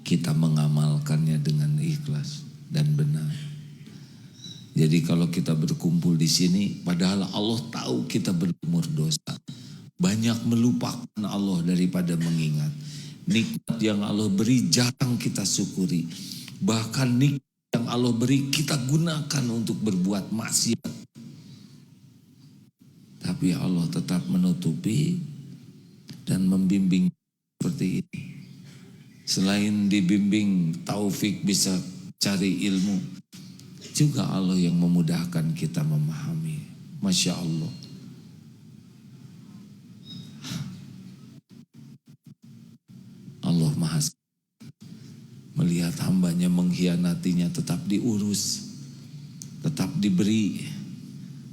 kita mengamalkannya dengan ikhlas dan benar. Jadi kalau kita berkumpul di sini, padahal Allah tahu kita berumur dosa, banyak melupakan Allah daripada mengingat. Nikmat yang Allah beri jarang kita syukuri. Bahkan nikmat yang Allah beri kita gunakan untuk berbuat maksiat. Tapi Allah tetap menutupi dan membimbing seperti ini. Selain dibimbing taufik bisa cari ilmu, juga Allah yang memudahkan kita memahami. Masya Allah. Allah Maha melihat hambanya mengkhianatinya, tetap diurus, tetap diberi,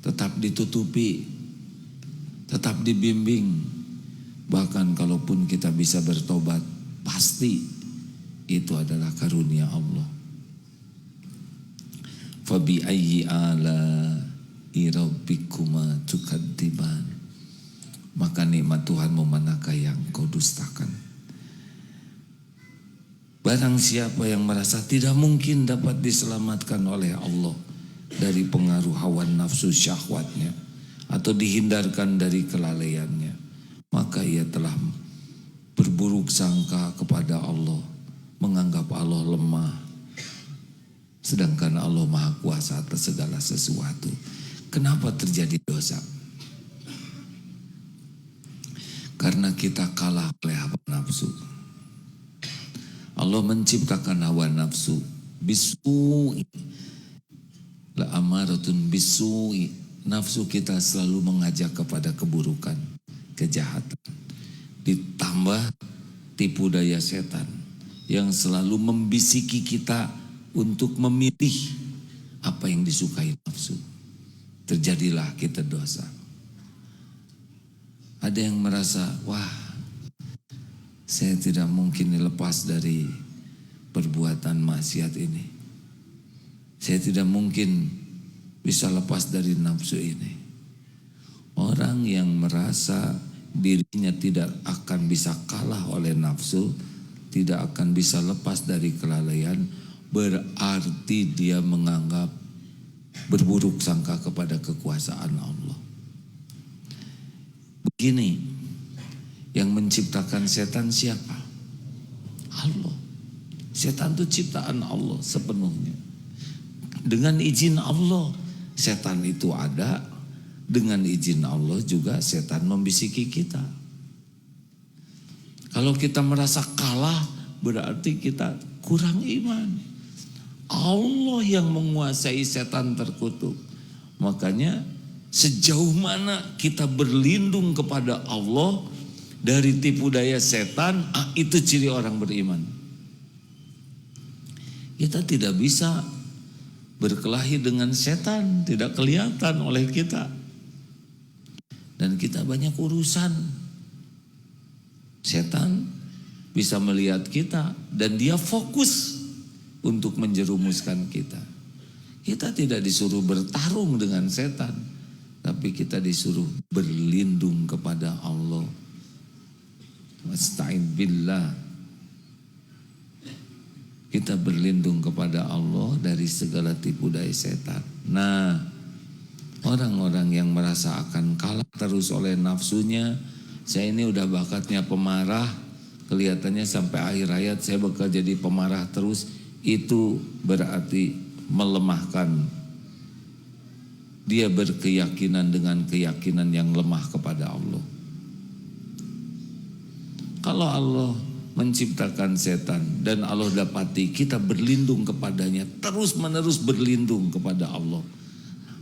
tetap ditutupi, tetap dibimbing. Bahkan kalaupun kita bisa bertobat, pasti itu adalah karunia Allah. Fabi ayyi ala'i rabbikuma tukadziban. Maka nikmat Tuhanmu manakah yang kau dustakan? Barang siapa yang merasa tidak mungkin dapat diselamatkan oleh Allah dari pengaruh hawa nafsu syahwatnya atau dihindarkan dari kelalaiannya, maka ia telah berburuk sangka kepada Allah, menganggap Allah lemah, sedangkan Allah Maha Kuasa atas segala sesuatu. Kenapa terjadi dosa? Karena kita kalah oleh hawa nafsu. Allah menciptakan hawa nafsu bisu'i, la amaratun bisu'i. Nafsu kita selalu mengajak kepada keburukan, kejahatan. Ditambah tipu daya setan yang selalu membisiki kita untuk memilih apa yang disukai nafsu. Terjadilah kita dosa. Ada yang merasa, wah, saya tidak mungkin dilepas dari perbuatan maksiat ini. Saya tidak mungkin bisa lepas dari nafsu ini. Orang yang merasa dirinya tidak akan bisa kalah oleh nafsu, tidak akan bisa lepas dari kelalaian, berarti dia menganggap berburuk sangka kepada kekuasaan Allah. Begini, yang menciptakan setan siapa? Allah. Setan itu ciptaan Allah sepenuhnya. Dengan izin Allah setan itu ada. Dengan izin Allah juga setan membisiki kita. Kalau kita merasa kalah, berarti kita kurang iman. Allah yang menguasai setan terkutuk. Makanya sejauh mana kita berlindung kepada Allah dari tipu daya setan, itu ciri orang beriman. Kita tidak bisa berkelahi dengan setan, tidak kelihatan oleh kita. Dan kita banyak urusan. Setan bisa melihat kita dan dia fokus untuk menjerumuskan kita. Kita tidak disuruh bertarung dengan setan, tapi kita disuruh berlindung kepada Allah. Wasta'in billah. Kita berlindung kepada Allah dari segala tipu daya setan. Nah, orang-orang yang merasa akan kalah terus oleh nafsunya, saya ini udah bakatnya pemarah, kelihatannya sampai akhir hayat saya bakal jadi pemarah terus, itu berarti melemahkan. Dia berkeyakinan dengan keyakinan yang lemah kepada Allah. Kalau Allah menciptakan setan dan Allah dapati kita berlindung kepadanya, terus menerus berlindung kepada Allah,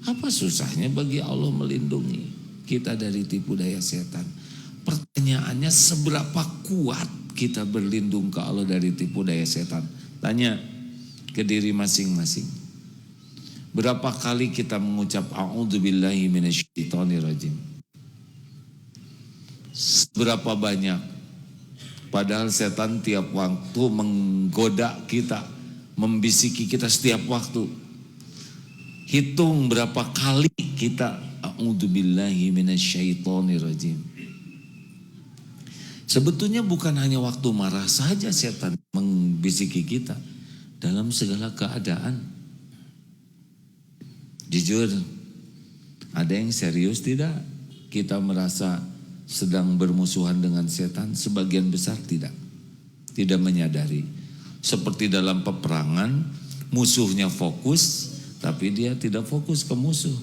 apa susahnya bagi Allah melindungi kita dari tipu daya setan? Pertanyaannya, seberapa kuat kita berlindung ke Allah dari tipu daya setan? Tanya ke diri masing-masing. Berapa kali kita mengucap a'udzubillahi minasyaitonirrajim? Berapa banyak? Padahal setan tiap waktu menggoda kita, membisiki kita setiap waktu. Hitung berapa kali kita a'udzubillahi minasyaitonirrajim. Sebetulnya bukan hanya waktu marah saja setan membisiki kita, dalam segala keadaan. Jujur, ada yang serius tidak? Kita merasa sedang bermusuhan dengan setan, sebagian besar tidak menyadari. Seperti dalam peperangan, musuhnya fokus, tapi dia tidak fokus ke musuh.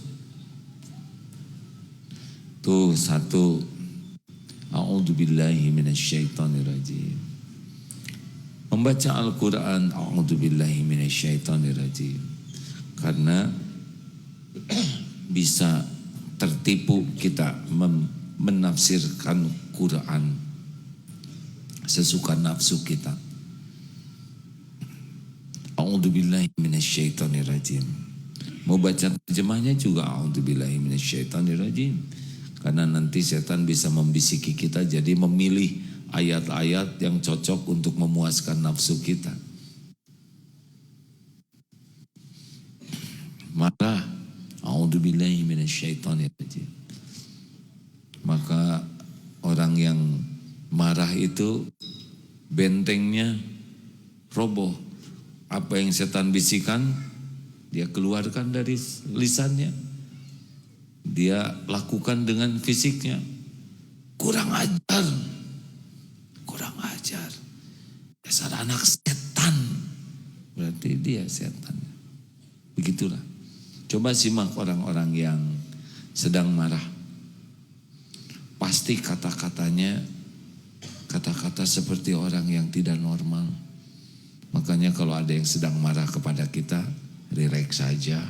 Tuh satu, a'udzubillahi minasyaitonirrajim. Membaca Al-Quran, a'udzubillahi minasyaitonirrajim, karena bisa tertipu kita menafsirkan Quran sesuka nafsu kita. A'udzubillahi minasyaitonirrajim. Mau baca terjemahnya juga a'udzubillahi minasyaitonirrajim, karena nanti setan bisa membisiki kita jadi memilih ayat-ayat yang cocok untuk memuaskan nafsu kita. Maka a'udzubillahi minasyaitonirrajim. Maka orang yang marah itu bentengnya roboh. Apa yang setan bisikan, dia keluarkan dari lisannya. Dia lakukan dengan fisiknya. Kurang ajar. Dasar anak setan. Berarti dia setan. Begitulah. Coba simak orang-orang yang sedang marah. Pasti kata-katanya kata-kata seperti orang yang tidak normal. Makanya kalau ada yang sedang marah kepada kita, rileks saja.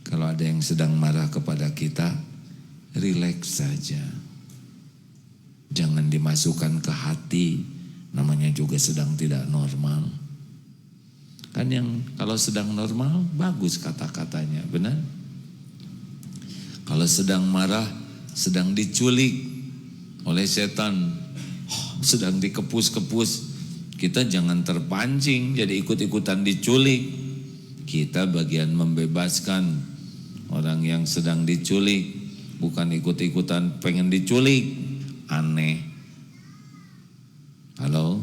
Kalau ada yang sedang marah kepada kita, rileks saja. Jangan dimasukkan ke hati, namanya juga sedang tidak normal. Kan yang kalau sedang normal, bagus kata-katanya, benar? Kalau sedang marah, sedang diculik oleh setan, sedang dikepus-kepus, kita jangan terpancing jadi ikut-ikutan diculik. Kita bagian membebaskan orang yang sedang diculik, bukan ikut-ikutan pengen diculik. Aneh. Halo?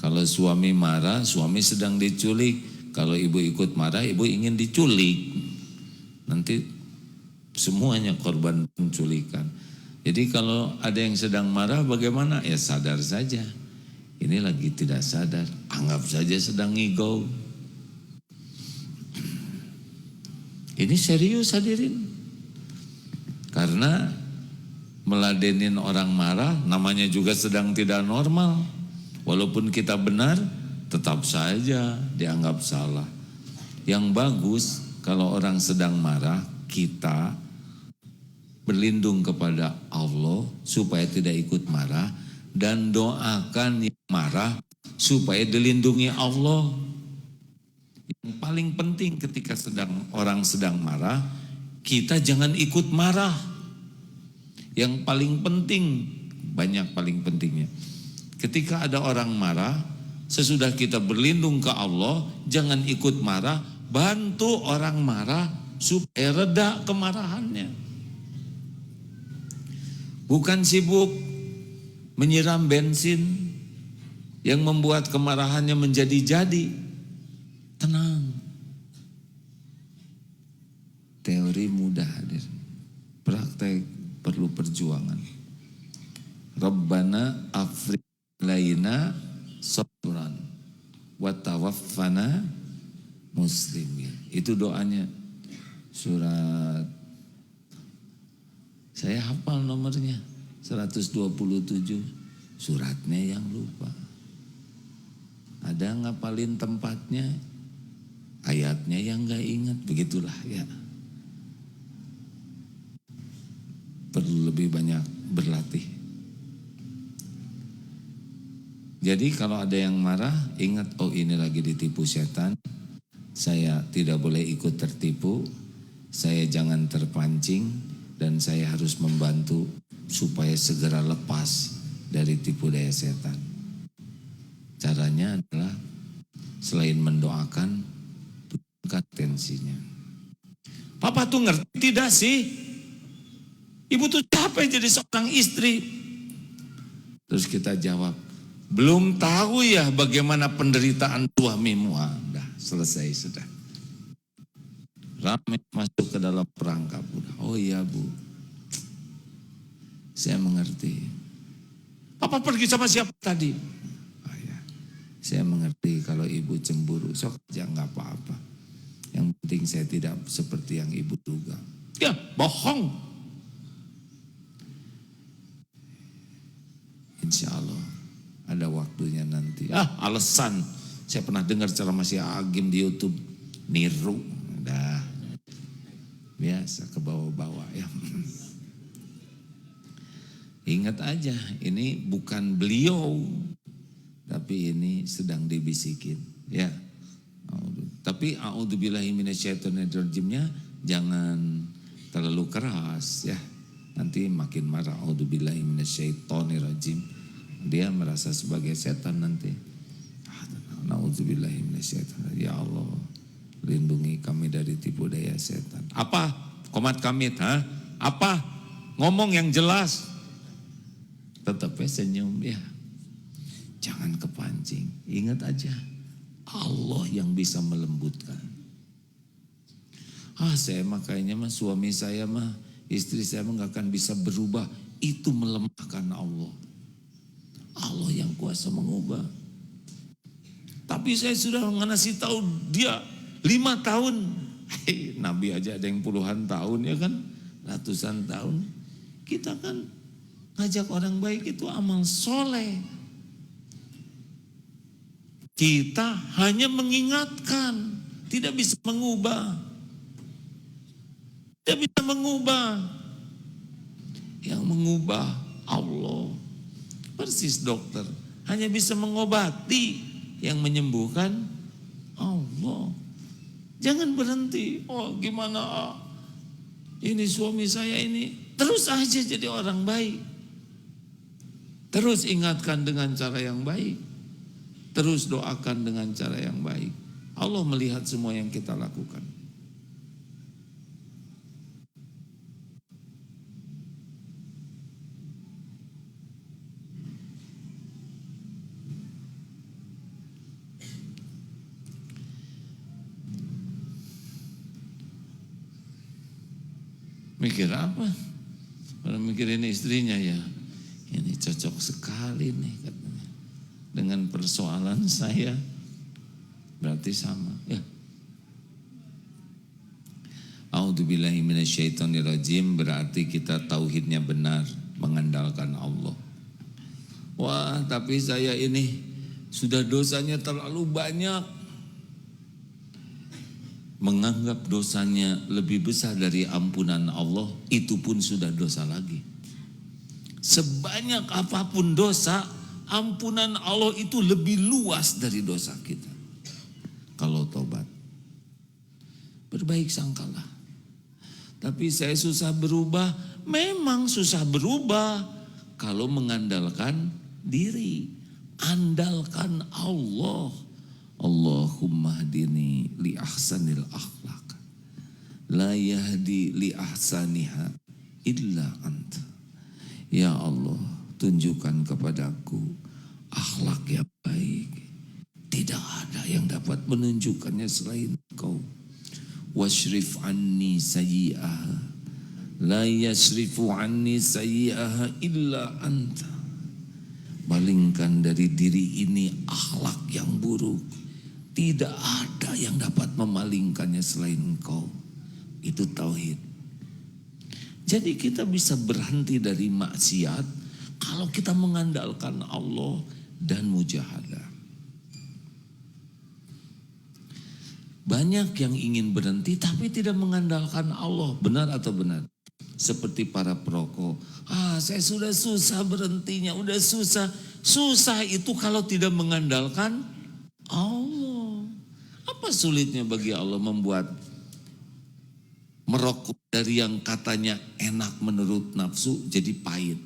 Kalau suami marah, suami sedang diculik. Kalau ibu ikut marah, ibu ingin diculik. Nanti semuanya korban penculikan. Jadi kalau ada yang sedang marah, bagaimana? Ya sadar saja. Ini lagi tidak sadar. Anggap saja sedang ngigau. Ini serius hadirin. Karena meladenin orang marah, namanya juga sedang tidak normal. Walaupun kita benar, tetap saja dianggap salah. Yang bagus, kalau orang sedang marah, kita berlindung kepada Allah supaya tidak ikut marah, dan doakan yang marah supaya dilindungi Allah. Yang paling penting ketika orang sedang marah, kita jangan ikut marah. Yang paling penting, banyak paling pentingnya, ketika ada orang marah, sesudah kita berlindung ke Allah, jangan ikut marah, bantu orang marah supaya reda kemarahannya. Bukan sibuk menyiram bensin yang membuat kemarahannya menjadi-jadi. Tenang. Teori mudah hadir. Praktek perlu perjuangan. Rabbana afriq laina sabran wa tawaffana muslimin. Itu doanya. Surat, saya hafal nomornya 127. Suratnya yang lupa. Ada ngapalin tempatnya, ayatnya yang gak ingat. Begitulah ya. Perlu lebih banyak berlatih. Jadi kalau ada yang marah, ingat, oh ini lagi ditipu setan. Saya tidak boleh ikut tertipu. Saya jangan terpancing. Dan saya harus membantu supaya segera lepas dari tipu daya setan. Caranya adalah selain mendoakan, turunkan tensinya. Papa tuh ngerti tidak sih? Ibu tuh capek jadi seorang istri. Terus kita jawab, belum tahu ya bagaimana penderitaan suamimu. Udah selesai sudah. Ramai masuk ke dalam perangkap. Oh iya Bu, saya mengerti. Papa pergi sama siapa tadi? Oh ya, saya mengerti kalau ibu cemburu. Sok aja nggak apa-apa. Yang penting saya tidak seperti yang ibu duga. Ya bohong. Insya Allah ada waktunya nanti. Alasan. Saya pernah dengar ceramah si Agim di YouTube. Niru. Udah. Biasa ke bawah-bawah ya. Ingat aja, ini bukan beliau. Tapi ini sedang dibisikin. Ya. Tapi a'udzubillahi minasyaitonirrajimnya jangan terlalu keras ya. Nanti makin marah. A'udzubillahi minasyaitonirrajim. Dia merasa sebagai setan nanti. A'udzubillahi minasyaitonirrajim. Ya Allah, lindungi kami dari tipu daya setan. Apa? Komat kamit, Apa? Ngomong yang jelas. Tetap senyum ya. Jangan kepancing. Ingat aja, Allah yang bisa melembutkan. Saya mah kayaknya suami saya istri saya gak akan bisa berubah. Itu melemahkan Allah. Allah yang kuasa mengubah. Tapi saya sudah ngasih tahu dia 5 tahun. Nabi aja ada yang puluhan tahun ya kan. Ratusan tahun. Kita kan ngajak orang baik itu amal soleh. Kita hanya mengingatkan. Tidak bisa mengubah. Tidak bisa mengubah. Yang mengubah Allah. Persis dokter. Hanya bisa mengobati. Yang menyembuhkan Allah. Jangan berhenti. Oh gimana? Ini suami saya ini. Terus aja jadi orang baik. Terus ingatkan dengan cara yang baik. Terus doakan dengan cara yang baik. Allah melihat semua yang kita lakukan. Mikir apa? Kalau mikirin istrinya ya, ini cocok sekali nih katanya. Dengan persoalan saya, berarti sama. Ya. A'udzubillahi minasyaitonirrajim berarti kita tauhidnya benar, mengandalkan Allah. Wah, tapi saya ini sudah dosanya terlalu banyak. Menganggap dosanya lebih besar dari ampunan Allah, itu pun sudah dosa lagi. Sebanyak apapun dosa, ampunan Allah itu lebih luas dari dosa kita. Kalau tobat, berbaik sangkalah. Tapi saya susah berubah, memang susah berubah kalau mengandalkan diri. Andalkan Allah. Allahumma hdini li ahsanil akhlaq. La yahdi li ahsaniha illa anta. Ya Allah, tunjukkan kepadaku akhlak yang baik. Tidak ada yang dapat menunjukkannya selain Engkau. Washrif anni sayyi'aha. La yasrifu anni sayyi'aha illa anta. Palingkan dari diri ini akhlak yang buruk. Tidak ada yang dapat memalingkannya selain Engkau. Itu tauhid. Jadi kita bisa berhenti dari maksiat kalau kita mengandalkan Allah dan mujahadah. Banyak yang ingin berhenti tapi tidak mengandalkan Allah. Benar atau benar? Seperti para perokok. Saya sudah susah berhentinya, udah susah. Susah itu kalau tidak mengandalkan Allah. Apa sulitnya bagi Allah membuat merokok dari yang katanya enak menurut nafsu jadi pahit?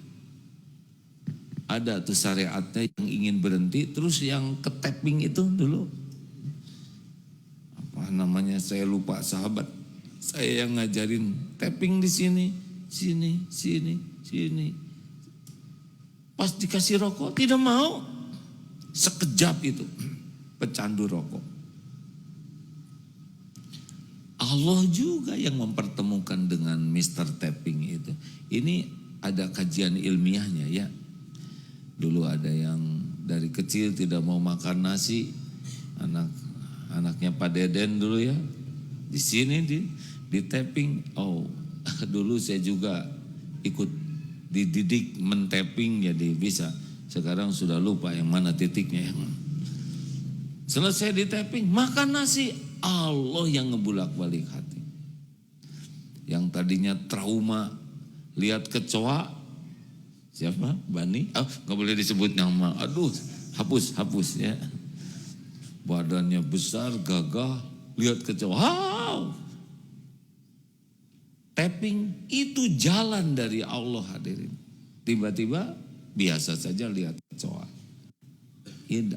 Ada tuh syariatnya yang ingin berhenti, terus yang ke tapping itu dulu. Apa namanya saya lupa, sahabat saya yang ngajarin tapping di sini. sini. Pas dikasih rokok tidak mau. Sekejap itu pecandu rokok. Allah juga yang mempertemukan dengan Mr. Tapping itu. Ini ada kajian ilmiahnya ya. Dulu ada yang dari kecil tidak mau makan nasi, anaknya Pak Deden dulu ya. Di sini di tapping. Oh, dulu saya juga ikut dididik men-tapping jadi bisa. Sekarang sudah lupa yang mana titiknya. Selesai di tapping, makan nasi, Allah yang ngebulak-balik hati. Yang tadinya trauma lihat kecoa, siapa? Bani? Nggak boleh disebut nama. Aduh, hapus ya. Badannya besar, gagah, lihat kecoa. Wow. Tapping itu jalan dari Allah hadirin. Tiba-tiba biasa saja lihat kecoa.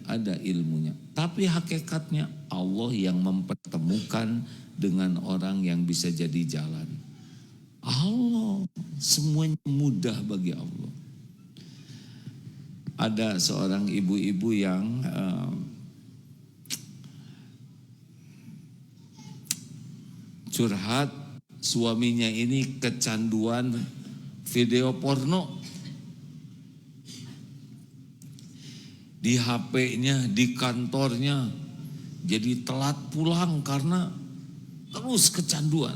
Ada ilmunya. Tapi hakikatnya Allah yang mempertemukan dengan orang yang bisa jadi jalan. Allah, semuanya mudah bagi Allah. Ada seorang ibu-ibu yang curhat, suaminya ini kecanduan video porno. Di HP-nya, di kantornya, jadi telat pulang karena terus kecanduan.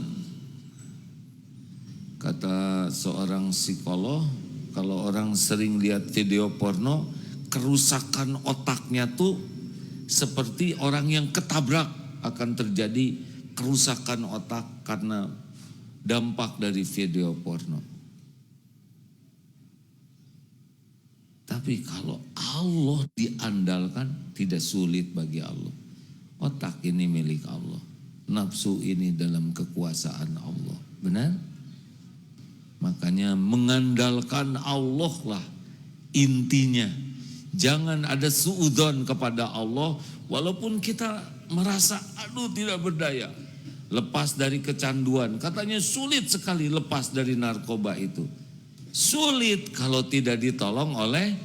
Kata seorang psikolog, kalau orang sering lihat video porno, kerusakan otaknya tuh seperti orang yang ketabrak, akan terjadi kerusakan otak karena dampak dari video porno. Tapi kalau Allah diandalkan, tidak sulit bagi Allah. Otak ini milik Allah. Nafsu ini dalam kekuasaan Allah. Benar? Makanya mengandalkan Allah lah intinya. Jangan ada suudzon kepada Allah. Walaupun kita merasa aduh tidak berdaya. Lepas dari kecanduan. Katanya sulit sekali lepas dari narkoba itu. Sulit kalau tidak ditolong oleh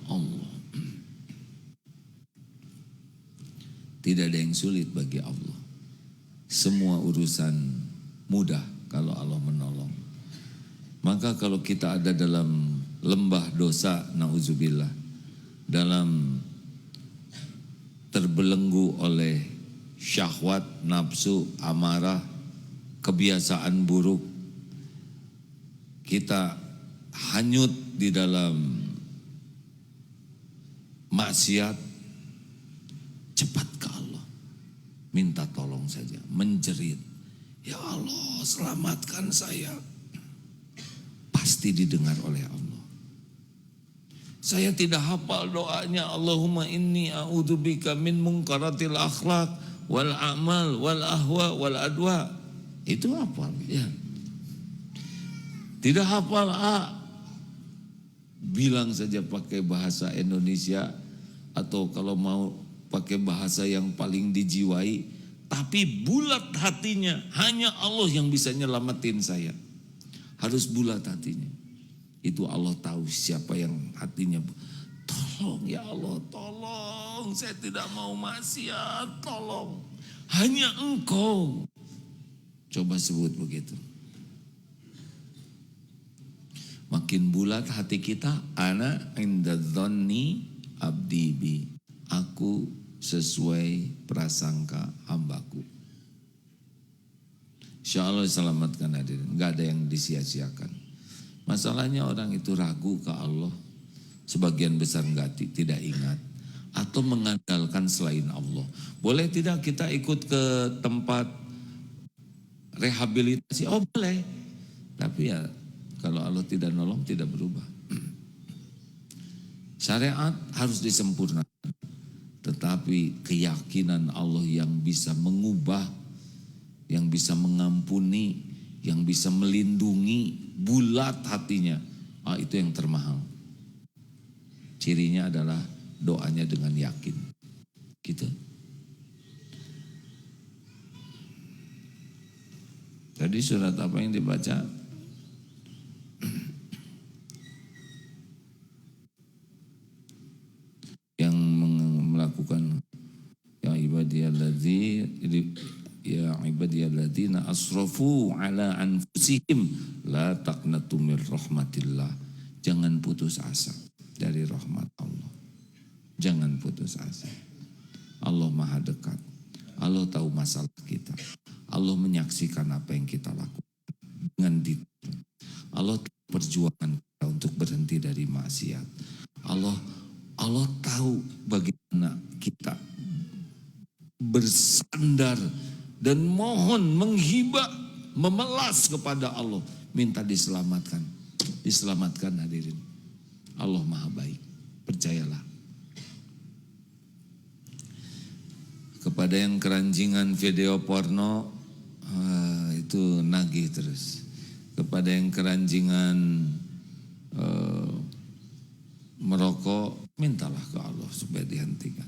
Allah. Tidak ada yang sulit bagi Allah. Semua urusan mudah kalau Allah menolong. Maka kalau kita ada dalam lembah dosa, na'udzubillah, dalam terbelenggu oleh syahwat, nafsu, amarah, kebiasaan buruk, kita hanyut di dalam maksiat, cepat ke Allah, minta tolong saja, menjerit, ya Allah selamatkan saya, pasti didengar oleh Allah. Saya tidak hafal doanya, Allahumma inni a'udzubika min munkaratil akhlak wal amal wal ahwa wal adwa. Itu hafal ya. Tidak hafal bilang saja pakai bahasa Indonesia, atau kalau mau pakai bahasa yang paling dijiwai, tapi bulat hatinya, hanya Allah yang bisa nyelamatin saya. Harus bulat hatinya. Itu Allah tahu siapa yang hatinya. Tolong ya Allah, tolong, saya tidak mau maksiat, tolong. Hanya Engkau. Coba sebut begitu. Makin bulat hati kita, ana inda dzanni abdi bi. Aku sesuai prasangka hambaku. Insya Allah selamatkan hadirin. Gak ada yang disia-siakan. Masalahnya orang itu ragu ke Allah. Sebagian besar tidak ingat. Atau mengandalkan selain Allah. Boleh tidak kita ikut ke tempat rehabilitasi? Oh boleh. Tapi ya kalau Allah tidak nolong, tidak berubah. Syariat harus disempurnakan. Tetapi keyakinan Allah yang bisa mengubah, yang bisa mengampuni, yang bisa melindungi, bulat hatinya, itu yang termahal. Cirinya adalah doanya dengan yakin. Gitu. Tadi surat apa yang dibaca? ibadiyalladzina asrafu ala anfusihim la taqnatu mir rahmatillah. Jangan putus asa dari rahmat Allah. Jangan putus asa. Allah Maha dekat. Allah tahu masalah kita. Allah menyaksikan apa yang kita lakukan dengan detail. Allah perjuangan kita untuk berhenti dari maksiat. Allah tahu bagaimana kita bersandar dan mohon menghibah, memelas kepada Allah, minta diselamatkan. Diselamatkan hadirin. Allah Maha baik, percayalah. Kepada yang keranjingan video porno, itu nagih terus. Kepada yang keranjingan merokok, mintalah ke Allah supaya dihentikan.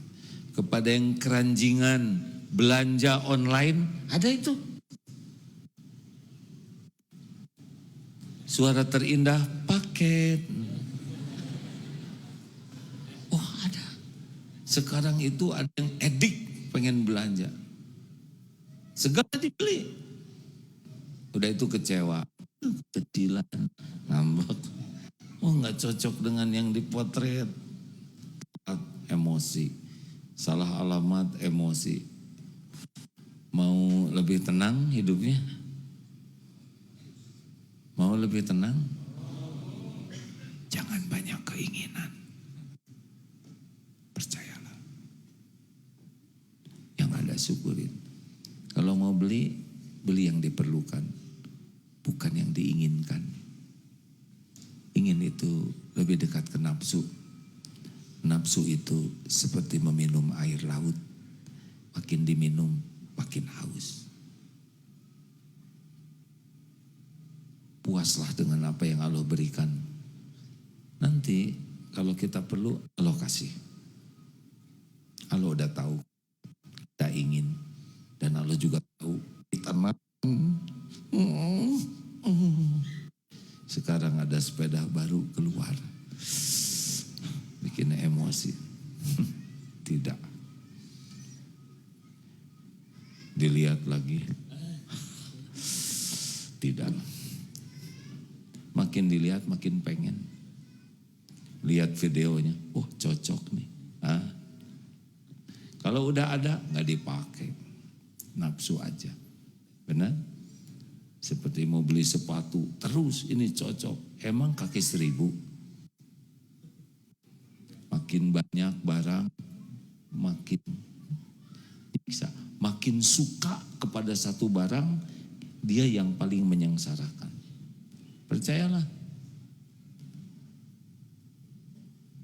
Kepada yang keranjingan belanja online, ada itu. Suara terindah paket. Oh ada. Sekarang itu ada yang edik pengen belanja. Segala dibeli. Udah itu kecewa. Kecilan, ngambek. Oh gak cocok dengan yang dipotret. Emosi. Salah alamat emosi. Mau lebih tenang hidupnya? Mau lebih tenang? Jangan banyak keinginan. Percayalah. Yang ada syukurin. Kalau mau beli, beli yang diperlukan. Bukan yang diinginkan. Ingin itu lebih dekat ke nafsu. Nafsu itu seperti meminum air laut. Makin diminum, makin haus. Puaslah dengan apa yang Allah berikan. Nanti kalau kita perlu, Allah kasih. Allah udah tahu kita ingin. Dan Allah juga tahu kita mau. Sekarang ada sepeda baru keluar. Bikin emosi. Tidak. Dilihat lagi. Tidak. Makin dilihat makin pengen. Lihat videonya. Oh cocok nih. Kalau udah ada gak dipakai. Nafsu aja. Benar? Seperti mau beli sepatu. Terus ini cocok. Emang kaki 1000? Makin banyak barang, makin bisa. Makin suka kepada satu barang, dia yang paling menyengsarakan. Percayalah.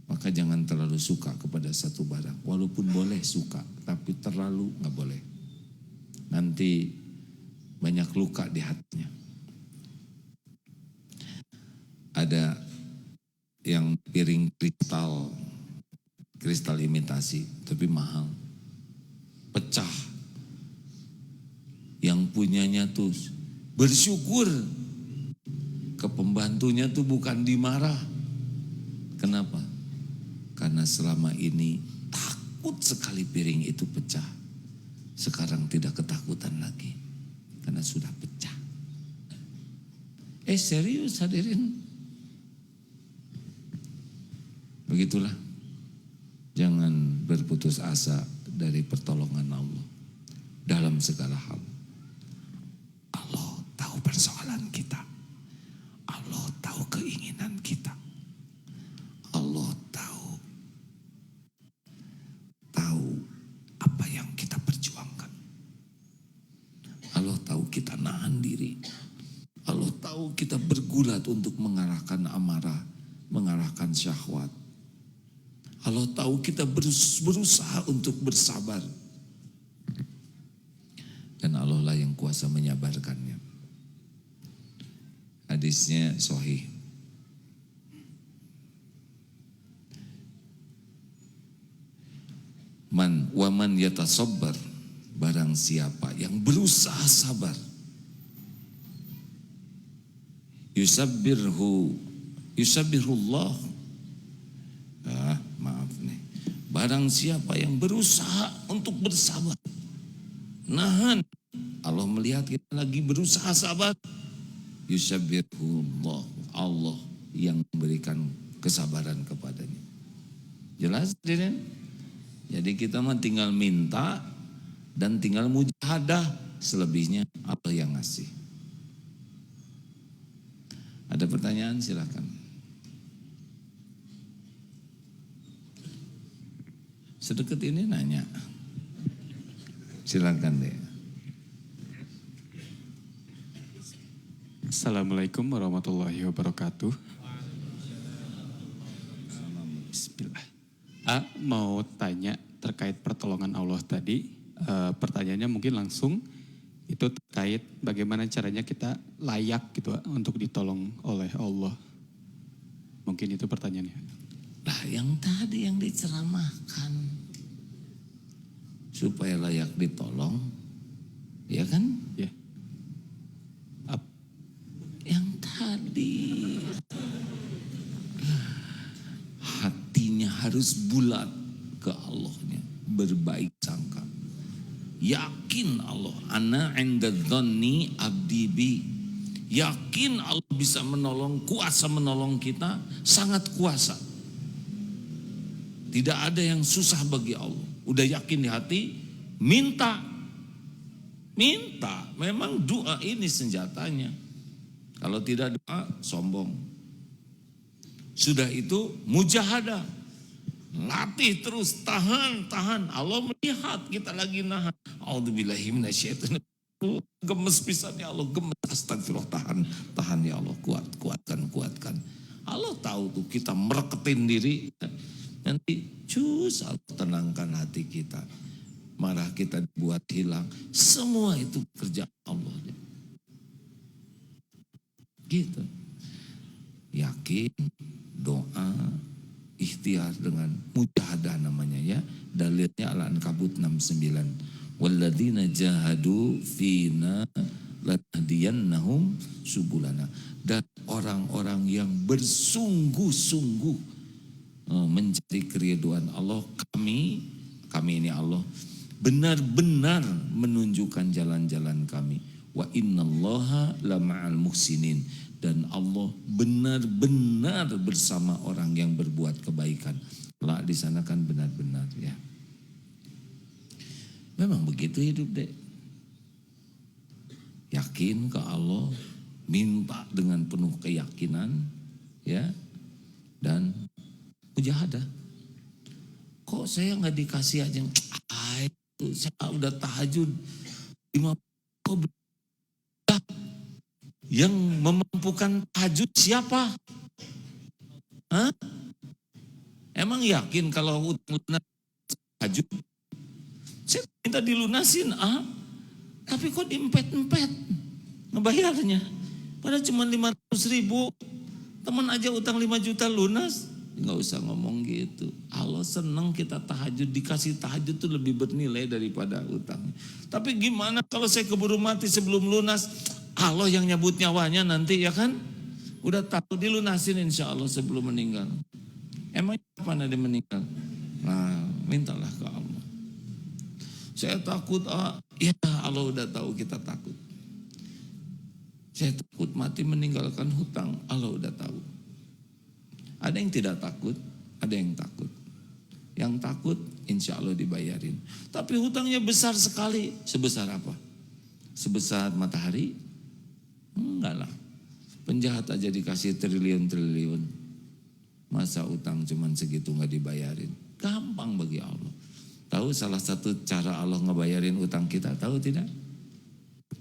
Maka jangan terlalu suka kepada satu barang. Walaupun boleh suka, tapi terlalu gak boleh. Nanti banyak luka di hatinya. Ada yang piring kristal imitasi, tapi mahal. Pecah. Yang punyanya tuh bersyukur. Ke pembantunya tuh bukan dimarah. Kenapa? Karena selama ini takut sekali piring itu pecah. Sekarang tidak ketakutan lagi. Karena sudah pecah. Serius hadirin? Begitulah. Jangan berputus asa dari pertolongan Allah. Dalam segala hal. Allah tahu persoalan kita. Allah tahu keinginan kita. Allah tahu apa yang kita perjuangkan. Allah tahu kita nahan diri. Allah tahu kita bergulat untuk mengarahkan amarah, mengarahkan syahwat. Allah tahu kita berusaha untuk bersabar. Dan Allah lah yang kuasa menyabarkannya. Hadisnya sahih. Waman yatasabbar, barang siapa yang berusaha sabar, yusabbirullah. Maaf nih. Barang siapa yang berusaha untuk bersabar, nahan. Allah melihat kita lagi berusaha sabar. Yusabbihullah, Allah yang memberikan kesabaran kepadanya. Jelas tidak? Jadi kita mah tinggal minta dan tinggal mujahadah, selebihnya Allah yang ngasih. Ada pertanyaan silakan. Sedekat ini nanya. Silakan deh. Assalamualaikum warahmatullahi wabarakatuh. Bismillah. Mau tanya terkait pertolongan Allah tadi. Pertanyaannya mungkin langsung itu terkait bagaimana caranya kita layak gitu untuk ditolong oleh Allah. Mungkin itu pertanyaannya. Lah yang tadi yang diceramahkan supaya layak ditolong, ya kan? Ya. Yang tadi hatinya harus bulat ke Allahnya, berbaik sangka, yakin Allah, ana inda dzanni abdi bi, yakin Allah bisa menolong, kuasa menolong kita, sangat kuasa. Tidak ada yang susah bagi Allah. Udah yakin di hati, minta. Memang doa ini senjatanya. Kalau tidak doa, sombong. Sudah itu mujahadah. Latih terus, tahan. Allah melihat kita lagi nahan. A'udzubillahi minasyaitonir rajim. Gemes pisan ya Allah, gemes. Astagfirullah, tahan ya Allah, kuatkan. Allah tahu tuh kita mereketin diri. Nanti Allah tenangkan hati kita. Marah kita buat hilang. Semua itu kerja Allah. Gitu. Yakin, doa, ikhtiar dengan mujahadah namanya ya. Dalilnya Al-Ankabut 69. Walladzina jahadu fina lanahdiyannahum subulana. Dan orang-orang yang bersungguh-sungguh mencari keriduan Allah, kami ini Allah benar-benar menunjukkan jalan-jalan kami. Wa innallaha lama'al muhsinin, dan Allah benar-benar bersama orang yang berbuat kebaikan. Lah di sana kan benar-benar ya. Memang begitu hidup deh. Yakin ke Allah, minta dengan penuh keyakinan ya, dan mujahadah. Kok saya nggak dikasih aja? Saya udah tahajud 50. Yang memampukan tahajud siapa? Hah? Emang yakin kalau utang tahajud? Saya minta dilunasin, tapi kok diempet-empet ngebayarnya? Padahal cuma 500.000. Teman aja utang 5 juta lunas. Nggak usah ngomong gitu. Allah senang kita tahajud, dikasih tahajud itu lebih bernilai daripada utang. Tapi gimana kalau saya keburu mati sebelum lunas? Allah yang nyabut nyawanya nanti ya kan? Udah tahu dilunasin insya Allah sebelum meninggal. Emang kapan ada meninggal? Nah, mintalah ke Allah. Saya takut, ya Allah udah tahu kita takut. Saya takut mati meninggalkan hutang, Allah udah tahu. Ada yang tidak takut, ada yang takut. Yang takut insya Allah dibayarin. Tapi hutangnya besar sekali. Sebesar apa? Sebesar matahari? Enggak lah. Penjahat aja dikasih triliun-triliun. Masa utang cuman segitu gak dibayarin? Gampang bagi Allah. Tahu salah satu cara Allah ngebayarin utang kita? Tahu tidak?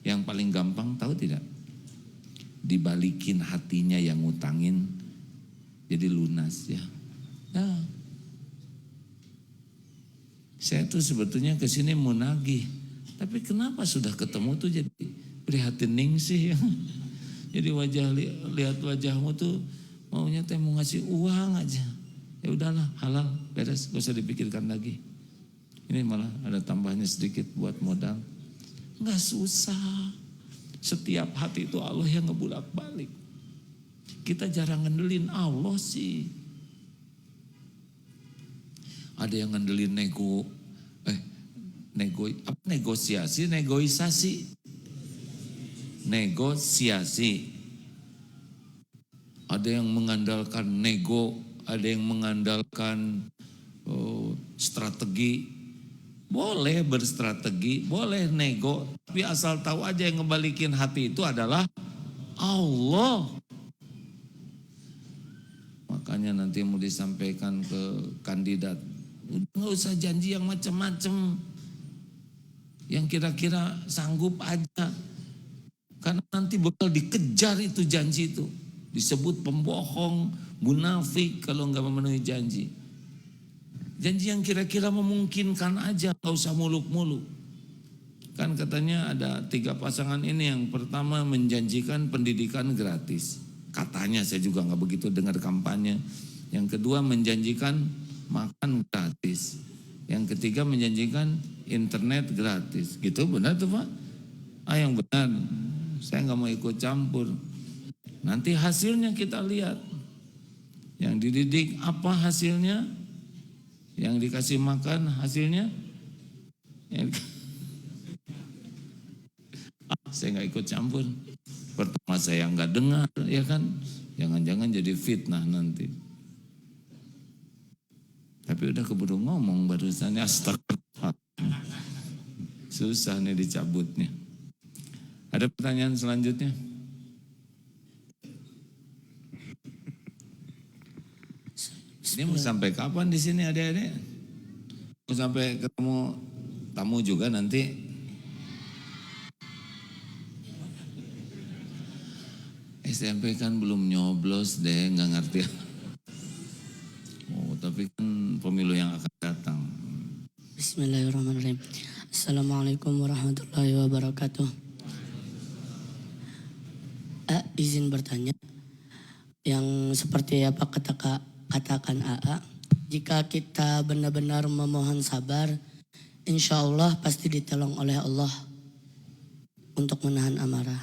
Yang paling gampang tahu tidak? Dibalikin hatinya yang ngutangin. Jadi lunas ya. Nah, saya tuh sebetulnya kesini mau nagih, tapi kenapa sudah ketemu tuh jadi prihatin ningsih ya. Jadi lihat wajahmu tuh maunya teh mau ngasih uang aja. Ya udahlah, halal, beres, gak usah dipikirkan lagi. Ini malah ada tambahnya sedikit buat modal. Nggak susah. Setiap hati itu Allah yang ngebulak-balik. Kita jarang ngandelin Allah sih. Ada yang ngandelin nego. Negosiasi, negosiasi. Ada yang mengandalkan nego, ada yang mengandalkan strategi. Boleh berstrategi, boleh nego, tapi asal tahu aja yang ngebalikin hati itu adalah Allah. Makanya nanti mau disampaikan ke kandidat, nggak usah janji yang macam-macam, yang kira-kira sanggup aja, karena nanti bakal dikejar itu janji itu, disebut pembohong, munafik kalau nggak memenuhi janji. Janji yang kira-kira memungkinkan aja, gak usah muluk-muluk. Kan katanya ada 3 pasangan ini, yang pertama menjanjikan pendidikan gratis. Katanya, saya juga gak begitu dengar kampanye. Yang kedua menjanjikan makan gratis. Yang ketiga menjanjikan internet gratis. Gitu benar tuh Pak? Yang benar, saya gak mau ikut campur. Nanti hasilnya kita lihat. Yang dididik apa hasilnya? Yang dikasih makan hasilnya? Saya nggak ikut campur. Pertama saya nggak dengar, ya kan? Jangan-jangan jadi fitnah nanti. Tapi udah keburu ngomong barusan, astagfirullah. Susah nih dicabutnya. Ada pertanyaan selanjutnya? Ini mau sampai kapan di sini adik-adik? Mau sampai ketemu tamu juga nanti? SMP kan belum nyoblos deh, nggak ngerti. Oh, tapi kan pemilu yang akan datang. Bismillahirrahmanirrahim. Assalamualaikum warahmatullahi wabarakatuh. Izin bertanya, yang seperti apa katakan AA, jika kita benar-benar memohon sabar, insya Allah pasti ditolong oleh Allah untuk menahan amarah.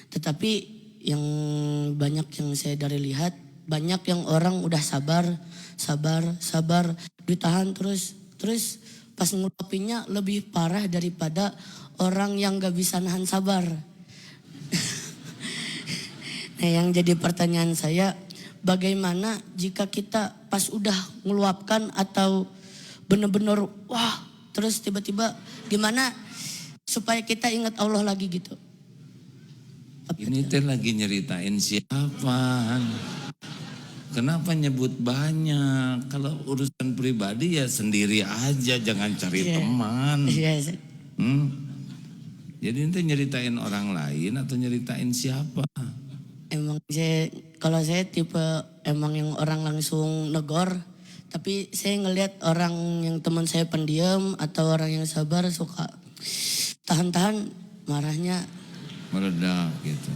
Tetapi yang banyak yang saya dari lihat, banyak yang orang udah sabar, ditahan terus pas ngeluapinnya lebih parah daripada orang yang gak bisa nahan sabar. Nah, yang jadi pertanyaan saya, bagaimana jika kita pas udah ngeluapkan atau benar-benar wah, terus tiba-tiba gimana supaya kita ingat Allah lagi gitu? Ini teh lagi nyeritain siapa? Kenapa nyebut banyak? Kalau urusan pribadi ya sendiri aja, jangan cari teman. Jadi ente nyeritain orang lain atau nyeritain siapa? Emang kalau saya tipe emang yang orang langsung negor, tapi saya ngelihat orang yang teman saya pendiam atau orang yang sabar suka tahan-tahan marahnya Meledak gitu.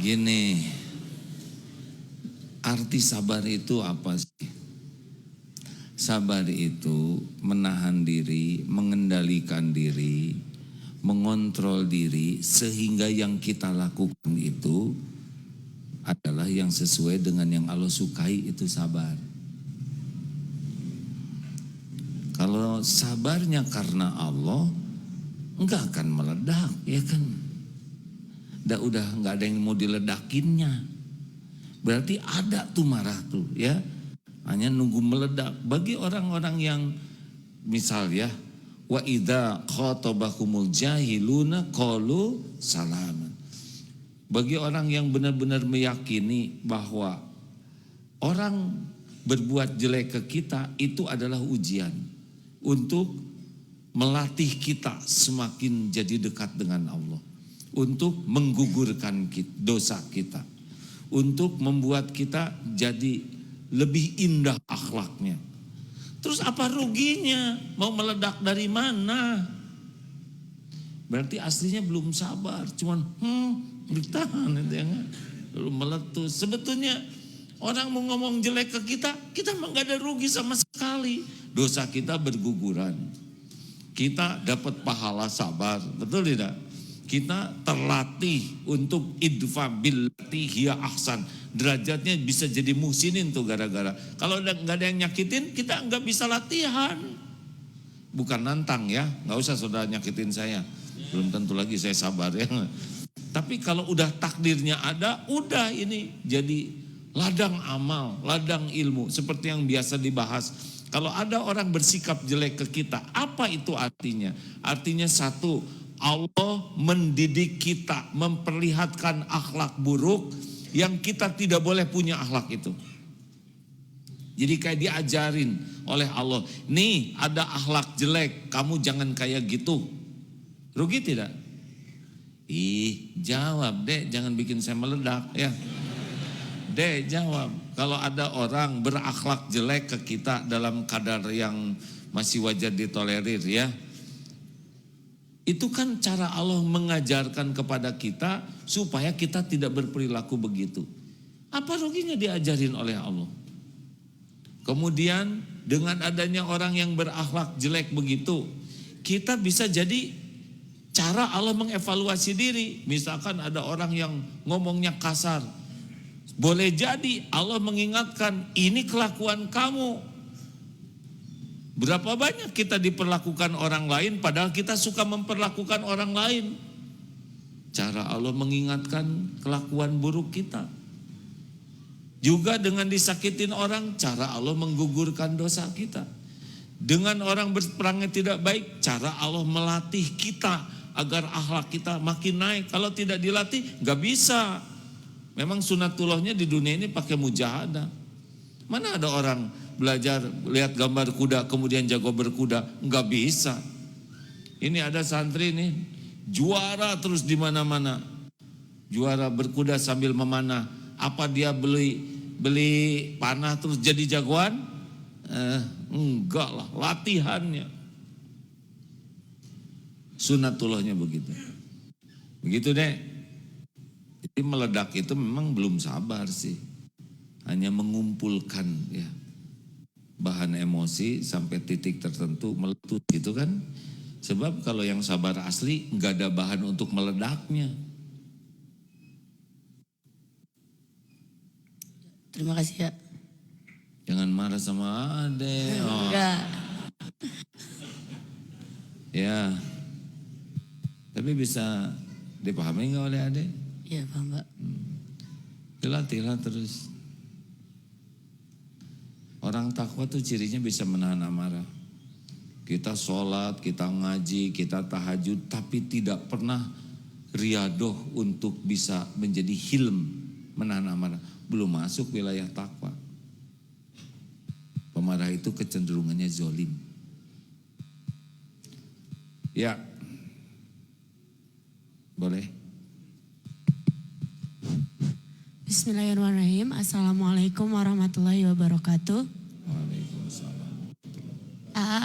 Gini, arti sabar itu apa sih? Sabar itu menahan diri, mengendalikan diri, mengontrol diri sehingga yang kita lakukan itu adalah yang sesuai dengan yang Allah sukai, itu sabar. Kalau sabarnya karena Allah, enggak akan meledak, ya kan? Udah enggak ada yang mau diledakinnya. Berarti ada tuh marah tuh, ya. Hanya nunggu meledak. Bagi orang-orang yang misal ya, wa idza khatabakumul jahiluna qalu salaman. Bagi orang yang benar-benar meyakini bahwa orang berbuat jelek ke kita itu adalah ujian untuk melatih kita semakin jadi dekat dengan Allah, untuk menggugurkan dosa kita, untuk membuat kita jadi lebih indah akhlaknya. Terus apa ruginya? Mau meledak dari mana? Berarti aslinya belum sabar, cuman ditahan itu ya kan? Lalu meletus. Sebetulnya orang mau ngomong jelek ke kita mah gak ada rugi sama sekali. Dosa kita berguguran. Kita dapat pahala sabar, betul tidak? Kita terlatih untuk idfa billati hiya ahsan. Derajatnya bisa jadi muhsinin tuh gara-gara. Kalau nggak ada yang nyakitin, kita nggak bisa latihan. Bukan nantang ya, nggak usah saudara nyakitin saya. Belum tentu lagi saya sabar ya. Tapi kalau udah takdirnya ada, udah ini jadi ladang amal, ladang ilmu. Seperti yang biasa dibahas. Kalau ada orang bersikap jelek ke kita, apa itu artinya? Artinya satu, Allah mendidik kita, memperlihatkan akhlak buruk yang kita tidak boleh punya akhlak itu. Jadi kayak diajarin oleh Allah, nih ada akhlak jelek, kamu jangan kayak gitu. Rugi tidak? Ih, jawab Dek, jangan bikin saya meledak ya. Dek, jawab. Kalau ada orang berakhlak jelek ke kita dalam kadar yang masih wajar ditolerir ya. Itu kan cara Allah mengajarkan kepada kita supaya kita tidak berperilaku begitu. Apa ruginya diajarin oleh Allah? Kemudian dengan adanya orang yang berakhlak jelek begitu, kita bisa jadi cara Allah mengevaluasi diri. Misalkan ada orang yang ngomongnya kasar, boleh jadi Allah mengingatkan, ini kelakuan kamu. Berapa banyak kita diperlakukan orang lain padahal kita suka memperlakukan orang lain. Cara Allah mengingatkan kelakuan buruk kita. Juga dengan disakitin orang, cara Allah menggugurkan dosa kita. Dengan orang berperangnya tidak baik, cara Allah melatih kita agar akhlak kita makin naik. Kalau tidak dilatih, gak bisa. Memang sunatullahnya di dunia ini pakai mujahadah. Mana ada orang belajar lihat gambar kuda kemudian jago berkuda? Gak bisa. Ini ada santri nih, juara terus di mana-mana. Juara berkuda sambil memanah. Apa dia beli panah terus jadi jagoan? Enggak lah, latihannya. Sunatullahnya begitu. Begitu deh. Jadi meledak itu memang belum sabar sih. Hanya mengumpulkan ya bahan emosi sampai titik tertentu meletus gitu kan. Sebab kalau yang sabar asli enggak ada bahan untuk meledaknya. Terima kasih ya. Jangan marah sama Ade. Oh. Enggak. Ya. Tapi bisa dipahami enggak oleh Ade? Iya paham Pak. Dilatihlah terus. Orang takwa tuh cirinya bisa menahan amarah. Kita sholat, kita ngaji, kita tahajud, tapi tidak pernah riadoh untuk bisa menjadi hilm, menahan amarah. Belum masuk wilayah takwa. Pemarah itu kecenderungannya zolim. Ya, boleh. Bismillahirrahmanirrahim. Assalamualaikum warahmatullahi wabarakatuh. Waalaikumsalam.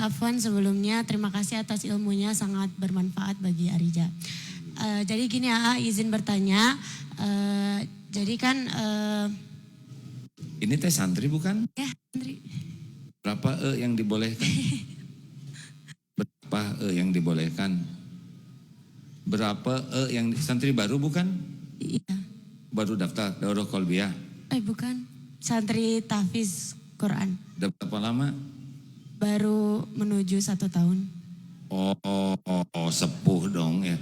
Afwan, sebelumnya terima kasih atas ilmunya, sangat bermanfaat bagi Arija. Jadi gini izin bertanya. Jadi kan Ini teh santri bukan? ya santri. Berapa yang dibolehkan? Berapa yang dibolehkan? Berapa yang santri baru bukan? Iya. Baru daftar Daurah Kolbiah. Bukan. Santri tahfiz Quran. Udah berapa lama? Baru menuju 1 tahun. Oh, sepuh dong ya.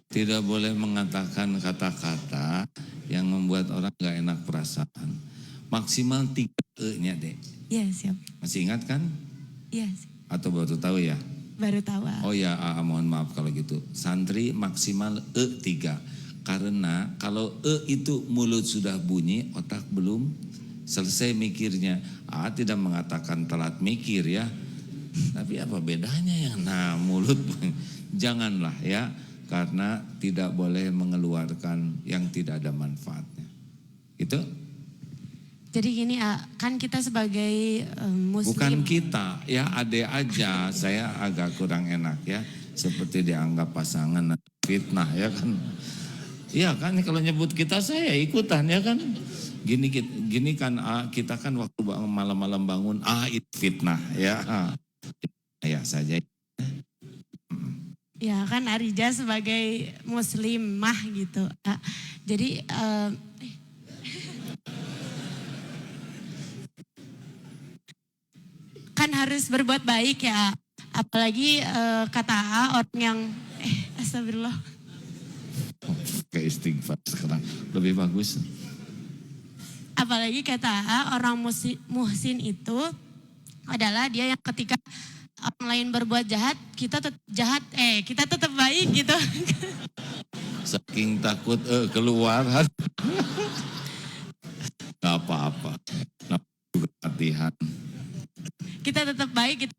Tidak boleh mengatakan kata-kata yang membuat orang gak enak perasaan. Maksimal 3 E-nya deh. Iya siap. Masih ingat kan? Iya siap. Atau baru tahu ya? Baru tahu. Oh ya, mohon maaf kalau gitu. Santri maksimal E3. Karena kalau itu mulut sudah bunyi, otak belum selesai mikirnya. Tidak mengatakan telat mikir ya. Tapi apa bedanya ya? Nah, mulut janganlah ya. Karena tidak boleh mengeluarkan yang tidak ada manfaatnya. Itu? Jadi gini kan kita sebagai muslim. Bukan kita, ya ade aja. Saya agak kurang enak ya. Seperti dianggap pasangan fitnah ya kan. Iya kan kalau nyebut kita saya ikutan ya kan. Gini kan kita kan waktu malam-malam bangun itu fitnah ya. Ya saja. Ya kan Arija sebagai muslimah gitu. Jadi kan harus berbuat baik ya. Apalagi kata AA orang yang astagfirullah. Kayak istighfar sekarang lebih bagus. Apalagi kata AA orang muhsin itu adalah dia yang ketika orang lain berbuat jahat, kita tetap jahat, kita tetap baik gitu. Saking takut keluar. Gak apa-apa. Juga latihan. Kita tetap baik gitu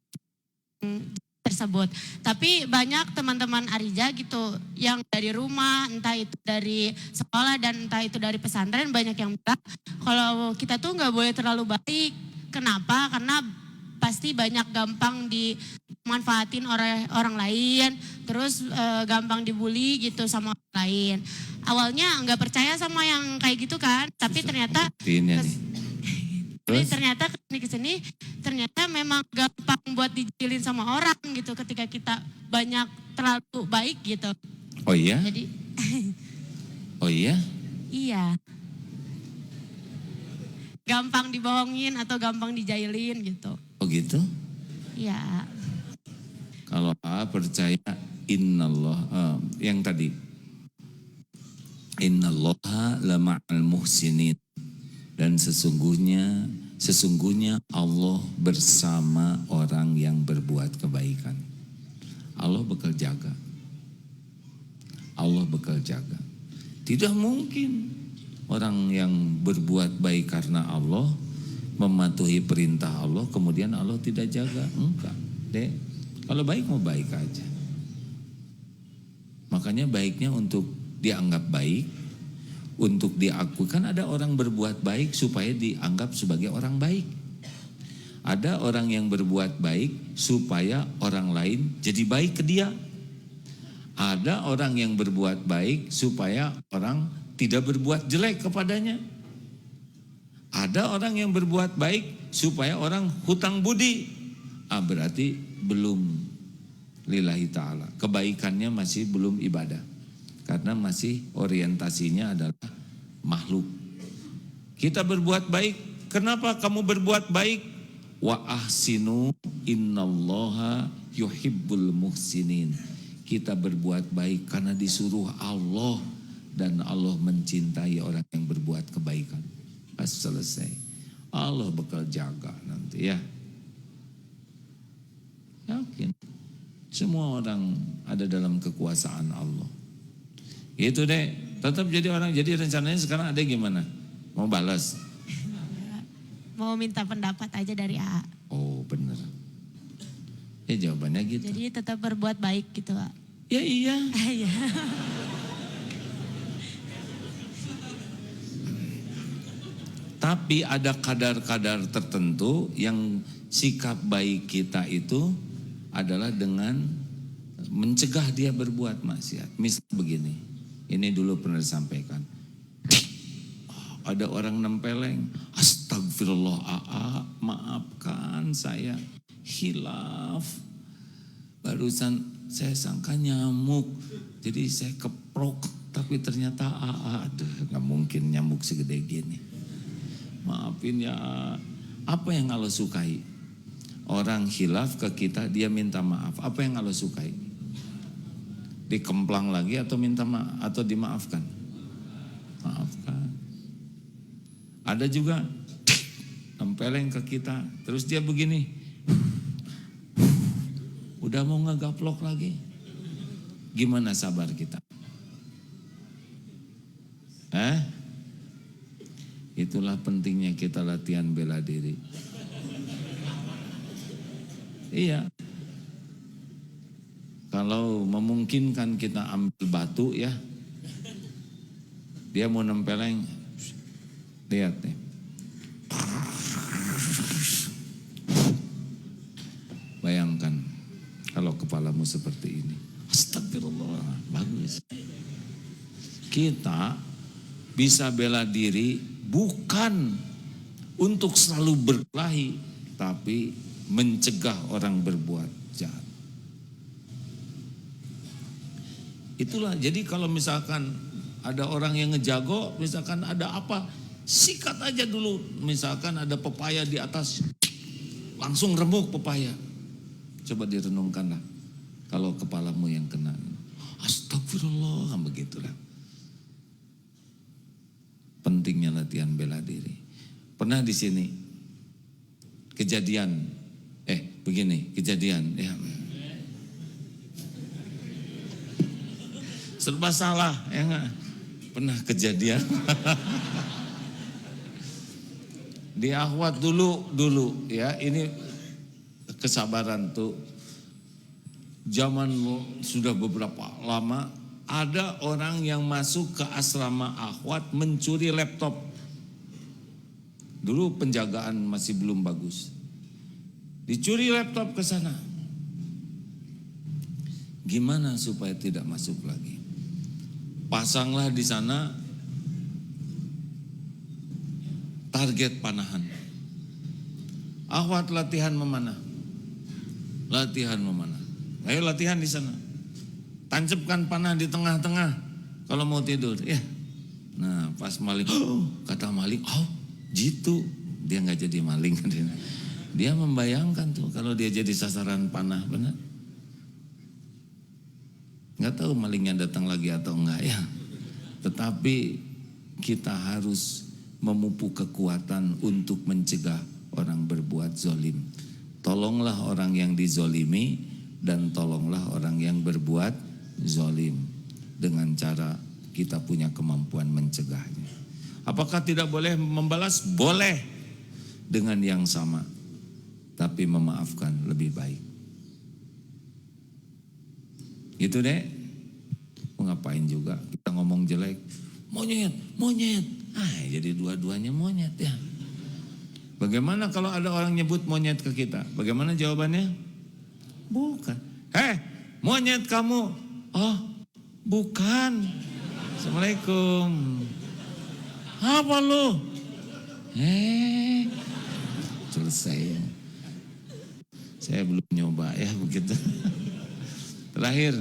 tersebut. Tapi banyak teman-teman Arija gitu yang dari rumah, entah itu dari sekolah dan entah itu dari pesantren, banyak yang bilang kalau kita tuh nggak boleh terlalu baik. Kenapa? Karena pasti banyak gampang dimanfaatin oleh orang lain, terus gampang dibully gitu sama orang lain. Awalnya nggak percaya sama yang kayak gitu kan, tapi ternyata ternyata kesini ternyata memang gampang buat dijilin sama orang gitu ketika kita banyak terlalu baik gitu. Oh iya? Jadi Oh iya? iya. Gampang dibohongin atau gampang dijailin gitu. Oh gitu? Iya. Kalau percaya innallah yang tadi innallaha lama'al muhsinin, dan sesungguhnya Allah bersama orang yang berbuat kebaikan. Allah bakal jaga. Allah bakal jaga. Tidak mungkin orang yang berbuat baik karena Allah, mematuhi perintah Allah, kemudian Allah tidak jaga. Enggak, dek. Kalau baik mau baik aja. Makanya baiknya untuk dianggap baik, untuk diakui. Kan ada orang berbuat baik supaya dianggap sebagai orang baik. Ada orang yang berbuat baik supaya orang lain jadi baik ke dia. Ada orang yang berbuat baik supaya orang tidak berbuat jelek kepadanya. Ada orang yang berbuat baik supaya orang hutang budi. Berarti belum lillahi ta'ala. Kebaikannya masih belum ibadah. Karena masih orientasinya adalah makhluk. Kita berbuat baik. Kenapa kamu berbuat baik? Wa ahsinu innallaha yuhibbul muhsinin. Kita berbuat baik karena disuruh Allah, dan Allah mencintai orang yang berbuat kebaikan. Pas selesai, Allah bakal jaga nanti ya. Yakin. Semua orang ada dalam kekuasaan Allah. Itu deh, tetap jadi orang. Jadi rencananya sekarang ada gimana? Mau balas? Mau minta pendapat aja dari AA. Oh bener. Ya jawabannya gitu. Jadi tetap berbuat baik gitu, Pak. Ya iya. Iya. Tapi ada kadar-kadar tertentu yang sikap baik kita itu adalah dengan mencegah dia berbuat maksiat. Misal begini, ini dulu pernah disampaikan. Ada orang nempeleng, astagfirullah maafkan saya, hilaf. Barusan saya sangka nyamuk, jadi saya keprok, tapi ternyata aduh gak mungkin nyamuk segede gini. Maafin ya. Apa yang Allah sukai? Orang hilaf ke kita, dia minta maaf. Apa yang Allah sukai? Dikemplang lagi atau minta maaf atau dimaafkan? Maafkan. Ada juga nempeleng ke kita, terus dia begini, udah mau ngegaplok lagi. Gimana sabar kita? Itulah pentingnya kita latihan bela diri. Iya. Kalau memungkinkan kita ambil batu ya. Dia mau nempeleng. Lihat nih. Bayangkan kalau kepalamu seperti ini. Astagfirullah, bagus. Kita bisa bela diri bukan untuk selalu berkelahi, tapi mencegah orang berbuat jahat. Itulah, jadi kalau misalkan ada orang yang ngejago, misalkan ada apa, sikat aja dulu. Misalkan ada pepaya di atas, langsung remuk pepaya. Coba direnungkanlah kalau kepalamu yang kena. Astagfirullah, begitulah. Pentingnya latihan bela diri. Pernah di sini kejadian, ya. Serba salah, ya enggak? Pernah kejadian. Di akhwat dulu ya, ini kesabaran tuh. Zaman sudah beberapa lama ada orang yang masuk ke asrama akhwat mencuri laptop. Dulu penjagaan masih belum bagus. Dicuri laptop ke sana. Gimana supaya tidak masuk lagi? Pasanglah di sana target panahan. Akhwat latihan memanah. Ayo latihan di sana. Tancapkan panah di tengah-tengah kalau mau tidur, ya. Nah, pas maling, kata maling, gitu. Dia nggak jadi maling. Dia membayangkan tuh kalau dia jadi sasaran panah, benar. Nggak tahu malingnya datang lagi atau enggak ya. Tetapi kita harus memupuk kekuatan untuk mencegah orang berbuat zolim. Tolonglah orang yang dizolimi dan tolonglah orang yang berbuat zolim dengan cara kita punya kemampuan mencegahnya. Apakah tidak boleh membalas? Boleh dengan yang sama, tapi memaafkan lebih baik. Gitu deh. Mau ngapain juga kita ngomong jelek, monyet. Jadi dua-duanya monyet ya. Bagaimana kalau ada orang nyebut monyet ke kita? Bagaimana jawabannya? Bukan. Monyet kamu. Oh, bukan. Assalamualaikum. Apa lu? Selesai. Saya belum nyoba ya begitu. Terakhir,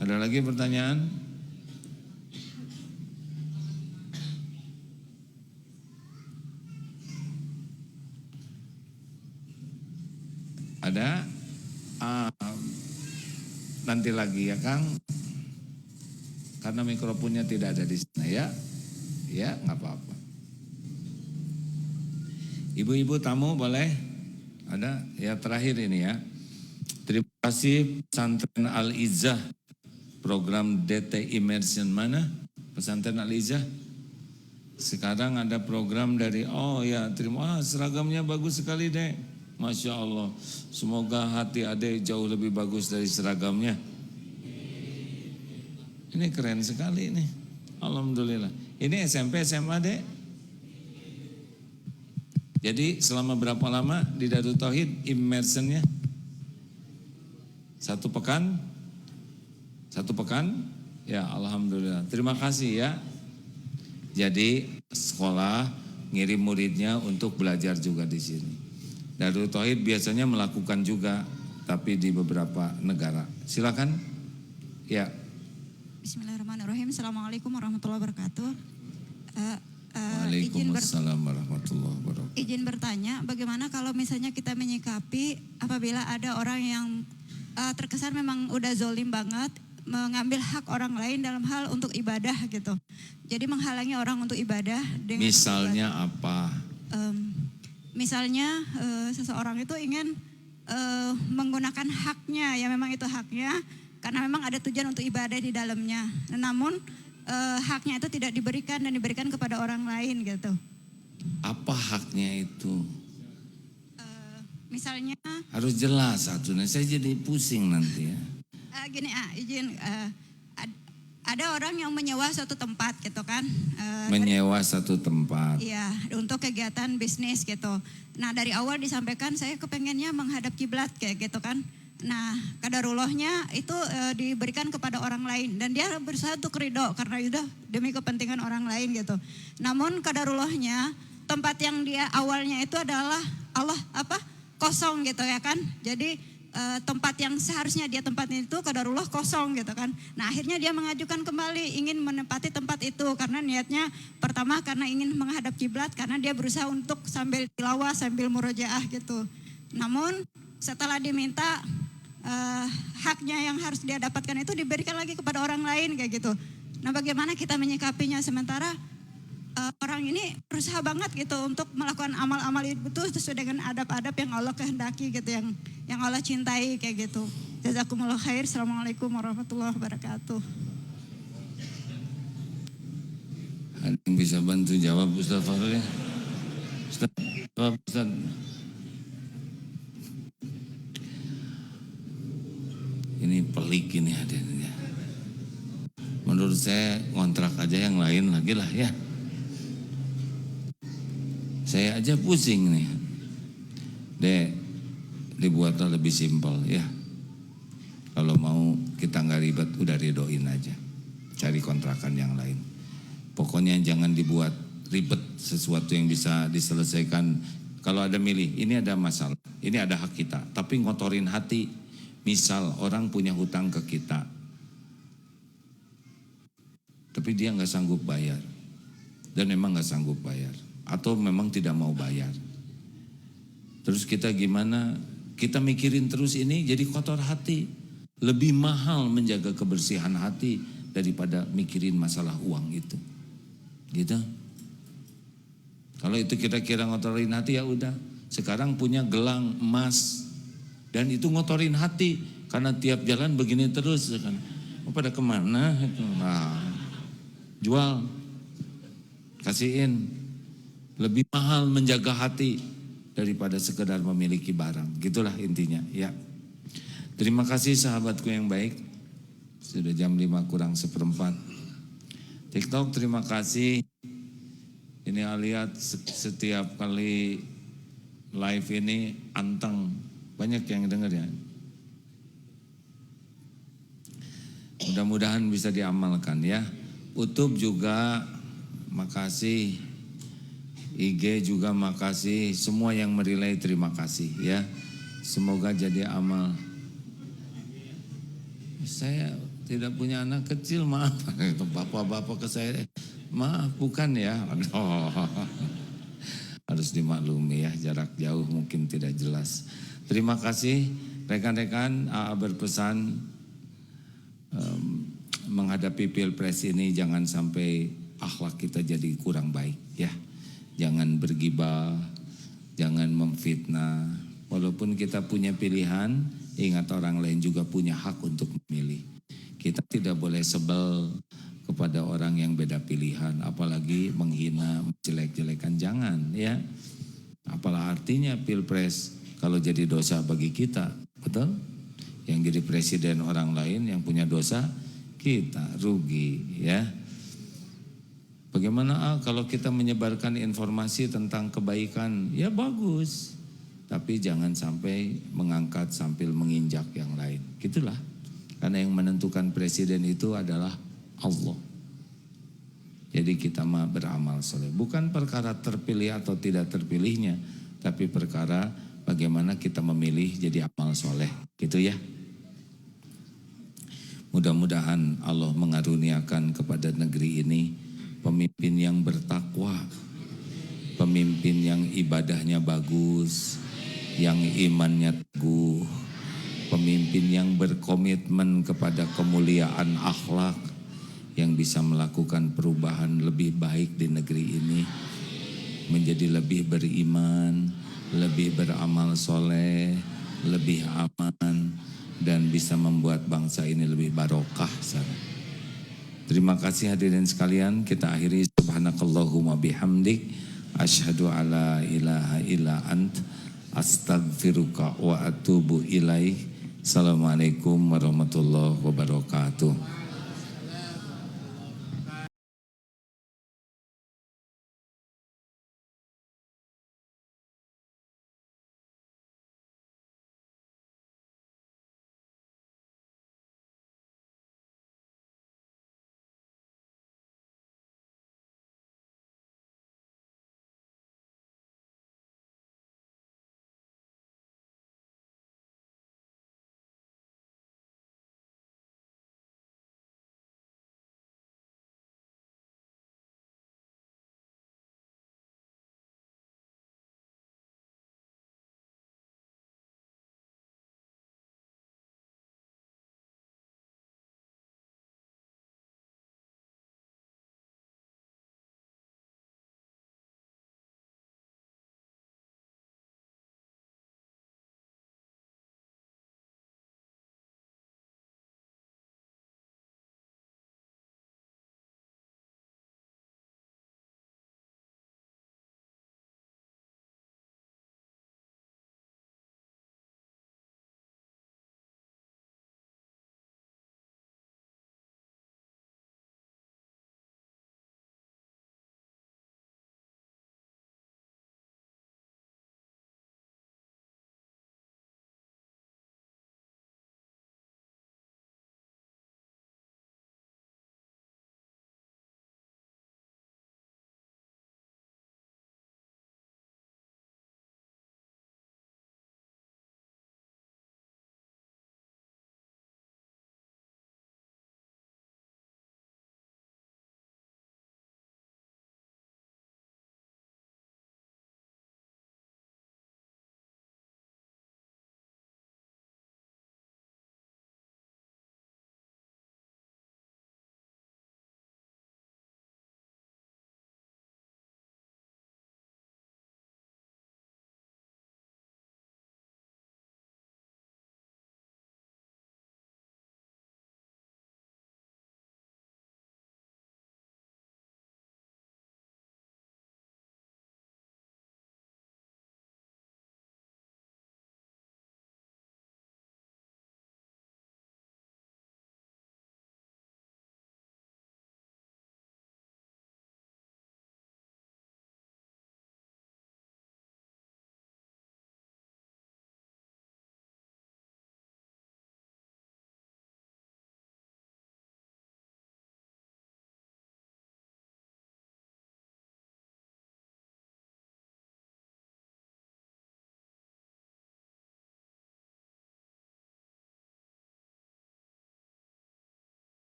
ada lagi pertanyaan? Ada? Nanti lagi ya Kang, karena mikrofonnya tidak ada di sana ya. Ya nggak apa-apa. Ibu-ibu tamu boleh? Ada? Ya terakhir ini ya. Terima kasih Pesantren Al-Izzah, program DT Immersion mana? Pesantren Al-Izzah. Sekarang ada program dari, seragamnya bagus sekali deh. Masya Allah, semoga hati adik jauh lebih bagus dari seragamnya. Ini keren sekali nih, alhamdulillah. Ini SMP, SMA dek? Jadi selama berapa lama di Darut Tauhid immersionnya? 1 pekan? 1 pekan? Ya alhamdulillah, terima kasih ya. Jadi sekolah ngirim muridnya untuk belajar juga di sini. Darut Tauhid biasanya melakukan juga, tapi di beberapa negara. Silakan. Ya. Bismillahirrahmanirrahim. Assalamualaikum warahmatullahi wabarakatuh. Waalaikumsalam warahmatullahi wabarakatuh. Izin bertanya, bagaimana kalau misalnya kita menyikapi apabila ada orang yang terkesan memang udah zolim banget, mengambil hak orang lain dalam hal untuk ibadah gitu. Jadi menghalangi orang untuk ibadah dengan misalnya apa? Misalnya seseorang itu ingin menggunakan haknya, ya memang itu haknya, karena memang ada tujuan untuk ibadah di dalamnya. Namun haknya itu tidak diberikan dan diberikan kepada orang lain gitu. Apa haknya itu? Misalnya harus jelas aturannya, saya jadi pusing nanti ya. Izin, ada orang yang menyewa suatu tempat gitu kan. Menyewa satu tempat. Iya, untuk kegiatan bisnis gitu. Nah dari awal disampaikan saya kepengennya menghadap kiblat kayak gitu kan. Nah qadarullahnya itu diberikan kepada orang lain. Dan dia berusaha untuk ridho karena udah demi kepentingan orang lain gitu. Namun qadarullahnya tempat yang dia awalnya itu adalah Allah kosong gitu ya kan. Jadi tempat yang seharusnya dia tempatin itu qadarullah kosong gitu kan. Nah akhirnya dia mengajukan kembali ingin menempati tempat itu karena niatnya pertama karena ingin menghadap kiblat karena dia berusaha untuk sambil tilawah sambil murojaah gitu. Namun setelah diminta haknya yang harus dia dapatkan itu diberikan lagi kepada orang lain kayak gitu. Nah bagaimana kita menyikapinya sementara orang ini berusaha banget gitu untuk melakukan amal-amal itu sesuai dengan adab-adab yang Allah kehendaki gitu, yang Allah cintai kayak gitu. Jazakumullah khair. Assalamualaikum warahmatullahi wabarakatuh. Ada yang bisa bantu jawab Ustaz Fahri? Ustaz, jawab Ustaz. Ini pelik ini hadirnya. Menurut saya ngontrak aja yang lain lagi lah ya. Saya aja pusing nih. Dek, dibuatlah lebih simpel ya. Kalau mau kita nggak ribet, udah ridoin aja. Cari kontrakan yang lain. Pokoknya jangan dibuat ribet sesuatu yang bisa diselesaikan. Kalau ada milih, ini ada masalah, ini ada hak kita. Tapi ngotorin hati, misal orang punya hutang ke kita. Tapi dia nggak sanggup bayar. Dan memang nggak sanggup bayar. Atau memang tidak mau bayar. Terus kita gimana? Kita mikirin terus ini jadi kotor hati. Lebih mahal menjaga kebersihan hati daripada mikirin masalah uang itu. Gitu. Kalau itu kita kira ngotorin hati ya udah. Sekarang punya gelang emas dan itu ngotorin hati karena tiap jalan begini terus kan. Oh, pada kemana? Nah, jual, kasihin. Lebih mahal menjaga hati daripada sekedar memiliki barang. Gitulah intinya ya. Terima kasih sahabatku yang baik. Sudah jam 5 kurang seperempat. TikTok terima kasih. Ini lihat setiap kali live ini anteng. Banyak yang dengar ya. Mudah-mudahan bisa diamalkan ya. YouTube juga makasih. IG juga makasih, semua yang merilai terima kasih ya. Semoga jadi amal. Saya tidak punya anak kecil, maaf. Bapak-bapak ke saya, maaf bukan ya. Aduh. Harus dimaklumi ya, jarak jauh mungkin tidak jelas. Terima kasih rekan-rekan. AA berpesan menghadapi Pilpres ini jangan sampai akhlak kita jadi kurang baik ya. Jangan bergibah, jangan memfitnah. Walaupun kita punya pilihan, ingat orang lain juga punya hak untuk memilih. Kita tidak boleh sebel kepada orang yang beda pilihan, apalagi menghina, menjelek-jelekan, jangan ya. Apalah artinya Pilpres kalau jadi dosa bagi kita, betul? Yang jadi presiden orang lain yang punya dosa, kita rugi ya. Bagaimana kalau kita menyebarkan informasi tentang kebaikan? Ya bagus. Tapi jangan sampai mengangkat sambil menginjak yang lain. Gitulah. Karena yang menentukan presiden itu adalah Allah. Jadi kita mah beramal soleh. Bukan perkara terpilih atau tidak terpilihnya. Tapi perkara bagaimana kita memilih jadi amal soleh. Gitu ya. Mudah-mudahan Allah mengaruniakan kepada negeri ini pemimpin yang bertakwa, pemimpin yang ibadahnya bagus, yang imannya teguh, pemimpin yang berkomitmen kepada kemuliaan akhlak, yang bisa melakukan perubahan lebih baik di negeri ini, menjadi lebih beriman, lebih beramal soleh, lebih aman, dan bisa membuat bangsa ini lebih barokah. Terima kasih hadirin sekalian, kita akhiri subhanakallahumma bihamdik asyhadu alla ilaha illa ant astaghfiruka wa atubu ilaih. Assalamualaikum warahmatullahi wabarakatuh.